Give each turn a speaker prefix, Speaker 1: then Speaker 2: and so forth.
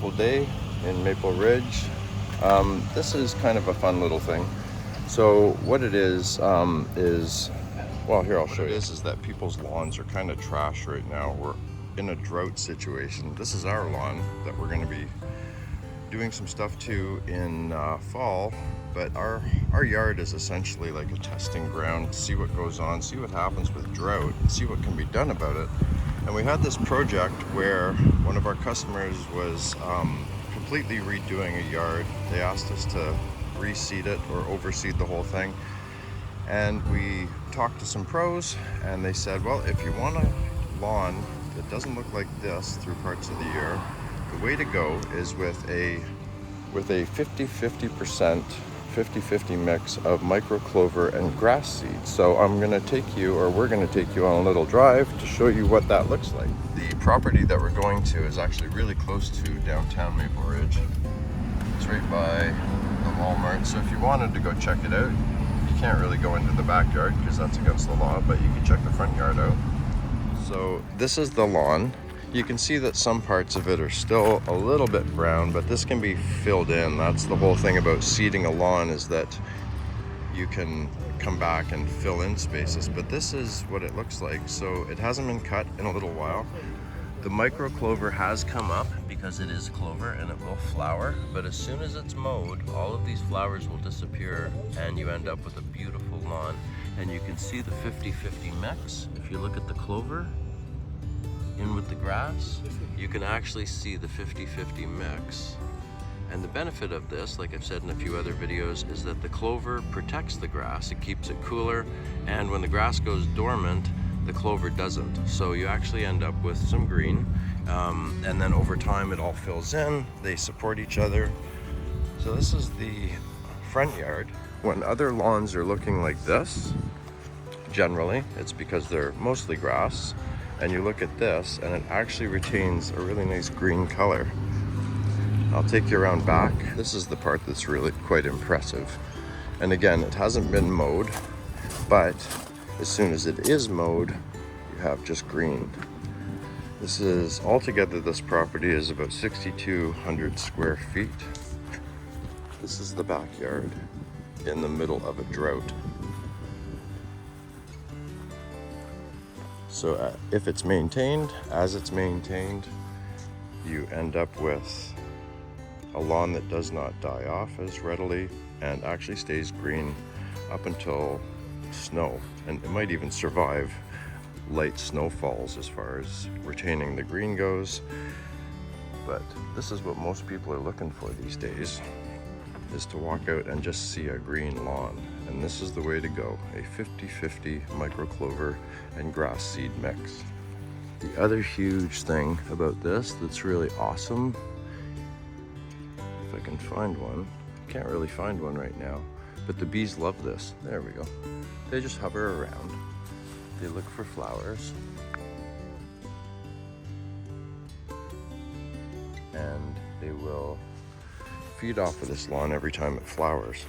Speaker 1: beautiful day in Maple Ridge. This is kind of a fun little thing. So what it is, well, here I'll show you. What it is that people's lawns are kind of trash right now. We're in a drought situation. This is our lawn that we're going to be doing some stuff to in fall, but our yard is essentially like a testing ground to see what goes on, see what happens with drought, and see what can be done about it. And we had this project where one of our customers was completely redoing a yard. They asked us to reseed it or overseed the whole thing. And we talked to some pros and they said, well, if you want a lawn that doesn't look like this through parts of the year, the way to go is with a 50-50% mix of micro clover and grass seed. So I'm gonna take you, or we're gonna take you on a little drive to show you what that looks like. The property that we're going to is actually really close to downtown Maple Ridge. It's right by the Walmart. So if you wanted to go check it out, you can't really go into the backyard because that's against the law, but you can check the front yard out. So this is the lawn. You can see that some parts of it are still a little bit brown, but this can be filled in. That's the whole thing about seeding a lawn, is that you can come back and fill in spaces. But this is what it looks like. So it hasn't been cut in a little while. The micro clover has come up because it is clover and it will flower. But as soon as it's mowed, all of these flowers will disappear and you end up with a beautiful lawn. And you can see the 50-50 mix. If you look at the clover in with the grass, you can actually see the 50-50 mix. And the benefit of this, like I've said in a few other videos, is that the clover protects the grass. It keeps it cooler, and when the grass goes dormant, the clover doesn't. So you actually end up with some green, and then over time it all fills in, they support each other. So this is the front yard. When other lawns are looking like this, generally, it's because they're mostly grass. And you look at this and it actually retains a really nice green color. I'll take you around back. This is the part that's really quite impressive. And again, it hasn't been mowed, but as soon as it is mowed, you have just green. This is, altogether this property is about 6,200 square feet. This is the backyard in the middle of a drought. So if it's maintained, as it's maintained, you end up with a lawn that does not die off as readily and actually stays green up until snow. And it might even survive light snowfalls as far as retaining the green goes. But this is what most people are looking for these days, is to walk out and just see a green lawn. And this is the way to go, a 50-50 micro clover and grass seed mix. The other huge thing about this that's really awesome, if I can find one, can't really find one right now, but the bees love this. There we go. They just hover around. They look for flowers. And they will feed off of this lawn every time it flowers.